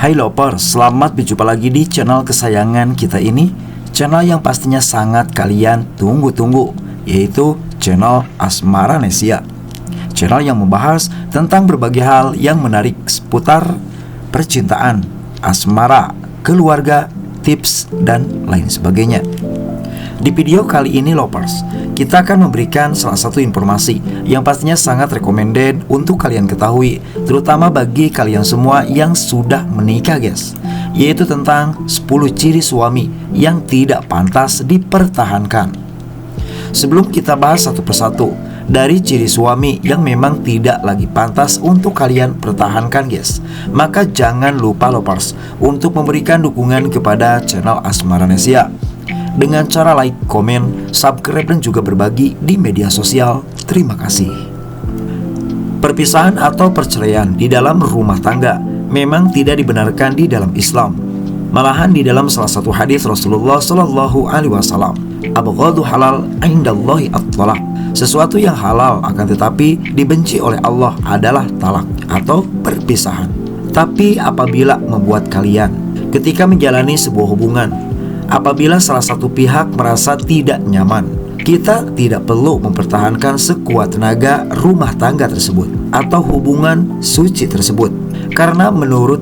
Hai Lovers, selamat berjumpa lagi di channel kesayangan kita ini. Channel yang pastinya sangat kalian tunggu-tunggu, yaitu channel Asmaranesia. Channel yang membahas tentang berbagai hal yang menarik seputar percintaan, asmara, keluarga, tips, dan lain sebagainya. Di video kali ini Lovers, kita akan memberikan salah satu informasi yang pastinya sangat recommended untuk kalian ketahui, terutama bagi kalian semua yang sudah menikah guys, yaitu tentang 10 ciri suami yang tidak pantas dipertahankan. Sebelum kita bahas satu persatu dari ciri suami yang memang tidak lagi pantas untuk kalian pertahankan guys, maka jangan lupa Lovers untuk memberikan dukungan kepada channel Asmaranesia dengan cara like, komen, subscribe, dan juga berbagi di media sosial. Terima kasih. Perpisahan atau perceraian di dalam rumah tangga memang tidak dibenarkan di dalam Islam. Malahan di dalam salah satu hadis Rasulullah Shallallahu Alaihi Wasallam, abghadu halal indallahi at-talaq. Sesuatu yang halal akan tetapi dibenci oleh Allah adalah talak atau perpisahan. Tapi apabila membuat kalian ketika menjalani sebuah hubungan, apabila salah satu pihak merasa tidak nyaman, kita tidak perlu mempertahankan sekuat tenaga rumah tangga tersebut atau hubungan suci tersebut. Karena menurut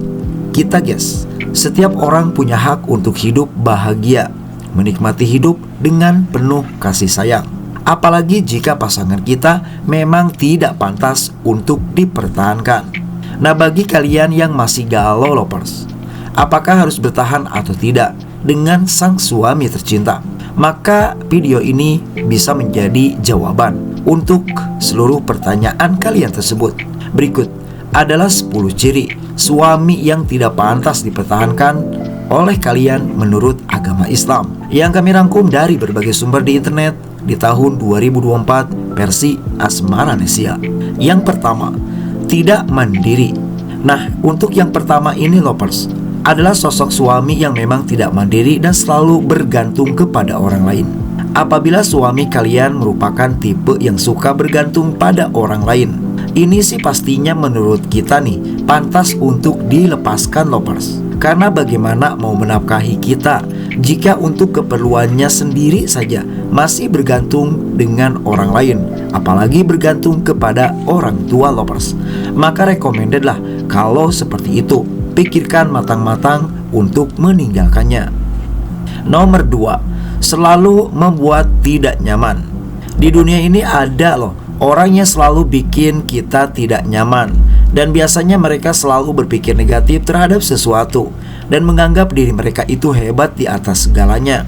kita guys, setiap orang punya hak untuk hidup bahagia, menikmati hidup dengan penuh kasih sayang. Apalagi jika pasangan kita memang tidak pantas untuk dipertahankan. Nah, bagi kalian yang masih galau Lovers, apakah harus bertahan atau tidak dengan sang suami tercinta? Maka video ini bisa menjadi jawaban untuk seluruh pertanyaan kalian tersebut. Berikut adalah 10 ciri suami yang tidak pantas dipertahankan oleh kalian menurut agama Islam yang kami rangkum dari berbagai sumber di internet di tahun 2024 versi Asmaranesia. Yang pertama, tidak mandiri. Nah, untuk yang pertama ini Lovers, adalah sosok suami yang memang tidak mandiri dan selalu bergantung kepada orang lain. Apabila suami kalian merupakan tipe yang suka bergantung pada orang lain, ini sih pastinya menurut kita nih pantas untuk dilepaskan Lovers. Karena bagaimana mau menafkahi kita jika untuk keperluannya sendiri saja masih bergantung dengan orang lain, apalagi bergantung kepada orang tua Lovers. Maka recommended lah kalau seperti itu, pikirkan matang-matang untuk meninggalkannya. Nomor 2, selalu membuat tidak nyaman. Di dunia ini ada loh orang yang selalu bikin kita tidak nyaman, dan biasanya mereka selalu berpikir negatif terhadap sesuatu dan menganggap diri mereka itu hebat di atas segalanya.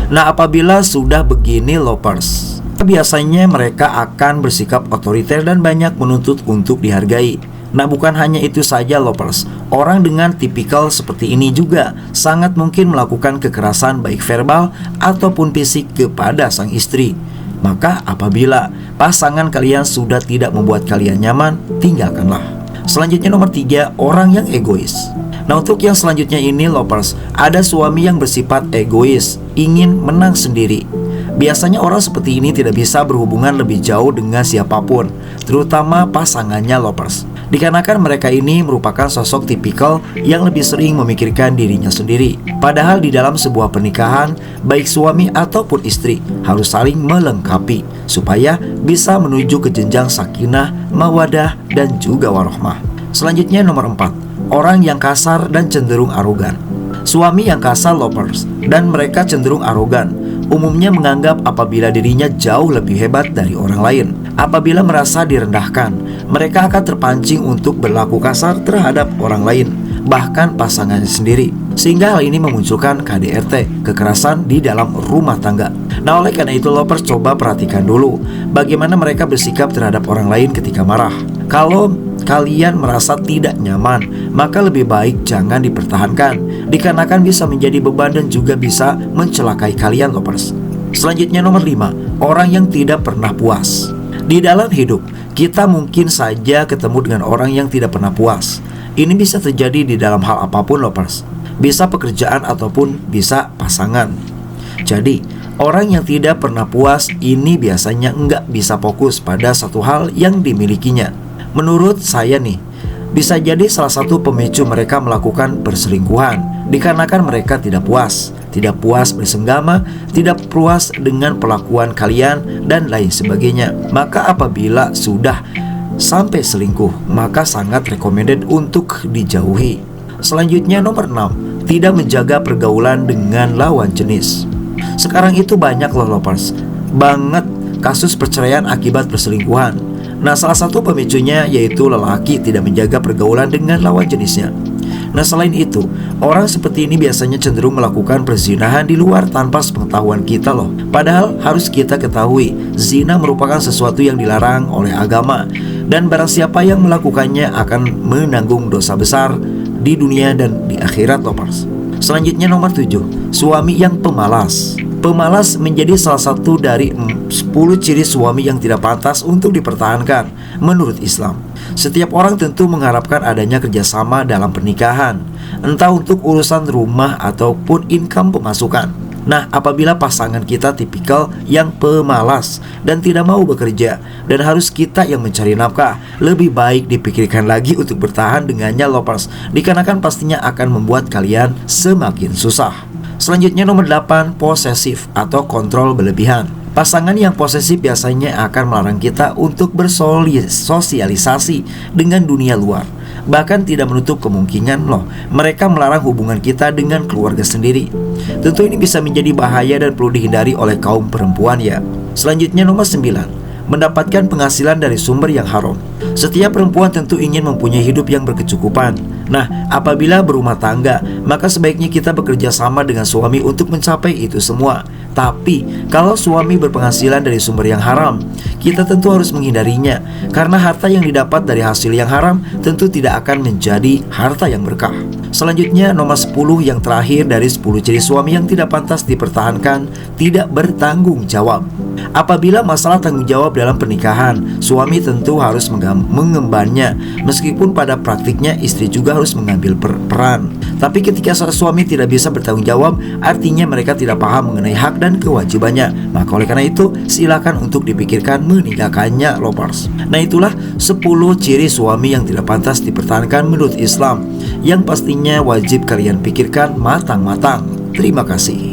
Nah, apabila sudah begini Lovers, biasanya mereka akan bersikap otoriter dan banyak menuntut untuk dihargai. Nah, bukan hanya itu saja Lovers, orang dengan tipikal seperti ini juga sangat mungkin melakukan kekerasan baik verbal ataupun fisik kepada sang istri. Maka apabila pasangan kalian sudah tidak membuat kalian nyaman, tinggalkanlah. Selanjutnya nomor 3, orang yang egois. Nah, untuk yang selanjutnya ini Lovers, ada suami yang bersifat egois, ingin menang sendiri. Biasanya orang seperti ini tidak bisa berhubungan lebih jauh dengan siapapun, terutama pasangannya Lovers. Dikarenakan mereka ini merupakan sosok tipikal yang lebih sering memikirkan dirinya sendiri. Padahal di dalam sebuah pernikahan, baik suami ataupun istri harus saling melengkapi supaya bisa menuju ke jenjang sakinah, mawadah, dan juga warohmah. Selanjutnya nomor 4, orang yang kasar dan cenderung arogan. Suami yang kasar Lovers dan mereka cenderung arogan umumnya menganggap apabila dirinya jauh lebih hebat dari orang lain. Apabila merasa direndahkan, mereka akan terpancing untuk berlaku kasar terhadap orang lain, bahkan pasangannya sendiri. Sehingga hal ini memunculkan KDRT, kekerasan di dalam rumah tangga. Nah, oleh karena itu Lovers, coba perhatikan dulu bagaimana mereka bersikap terhadap orang lain ketika marah. Kalau kalian merasa tidak nyaman, maka lebih baik jangan dipertahankan, dikarenakan bisa menjadi beban dan juga bisa mencelakai kalian Lovers. Selanjutnya nomor 5, orang yang tidak pernah puas. Di dalam hidup, kita mungkin saja ketemu dengan orang yang tidak pernah puas. Ini bisa terjadi di dalam hal apapun Lovers, bisa pekerjaan ataupun bisa pasangan. Jadi, orang yang tidak pernah puas ini biasanya nggak bisa fokus pada satu hal yang dimilikinya. Menurut saya nih, Bisa jadi salah satu pemicu mereka melakukan perselingkuhan dikarenakan mereka tidak puas bersenggama, tidak puas dengan perlakuan kalian, dan lain sebagainya. Maka apabila sudah sampai selingkuh, maka sangat recommended untuk dijauhi. Selanjutnya nomor 6, tidak menjaga pergaulan dengan lawan jenis. Sekarang itu banyak loh lovers, banget kasus perceraian akibat perselingkuhan. Nah, salah satu pemicunya yaitu lelaki tidak menjaga pergaulan dengan lawan jenisnya. Nah, selain itu, orang seperti ini biasanya cenderung melakukan perzinahan di luar tanpa sepengetahuan kita loh. Padahal harus kita ketahui, zina merupakan sesuatu yang dilarang oleh agama, dan barang siapa yang melakukannya akan menanggung dosa besar di dunia dan di akhirat lovers. Selanjutnya nomor 7, suami yang pemalas. Pemalas menjadi salah satu dari 10 ciri suami yang tidak pantas untuk dipertahankan menurut Islam. Setiap orang tentu mengharapkan adanya kerjasama dalam pernikahan, entah untuk urusan rumah ataupun income pemasukan. Nah, apabila pasangan kita tipikal yang pemalas dan tidak mau bekerja dan harus kita yang mencari nafkah, lebih baik dipikirkan lagi untuk bertahan dengannya lovers, dikarenakan pastinya akan membuat kalian semakin susah. Selanjutnya nomor 8, posesif atau kontrol berlebihan. Pasangan yang posesif biasanya akan melarang kita untuk bersosialisasi dengan dunia luar. Bahkan tidak menutup kemungkinan loh, mereka melarang hubungan kita dengan keluarga sendiri. Tentu ini bisa menjadi bahaya dan perlu dihindari oleh kaum perempuan ya. Selanjutnya nomor 9, mendapatkan penghasilan dari sumber yang haram. Setiap perempuan tentu ingin mempunyai hidup yang berkecukupan. Nah, apabila berumah tangga, maka sebaiknya kita bekerja sama dengan suami untuk mencapai itu semua. Tapi, kalau suami berpenghasilan dari sumber yang haram, kita tentu harus menghindarinya, karena harta yang didapat dari hasil yang haram tentu tidak akan menjadi harta yang berkah. Selanjutnya nomor 10 yang terakhir dari 10 ciri suami yang tidak pantas dipertahankan, tidak bertanggung jawab. Apabila masalah tanggung jawab dalam pernikahan, suami tentu harus mengembannya, meskipun pada praktiknya istri juga harus mengambil peran. Tapi ketika suami tidak bisa bertanggung jawab, artinya mereka tidak paham mengenai hak dan kewajibannya. Maka oleh karena itu, silakan untuk dipikirkan meninggalkannya lovers. Nah, itulah 10 ciri suami yang tidak pantas dipertahankan menurut Islam, yang pastinya wajib kalian pikirkan matang-matang. Terima kasih.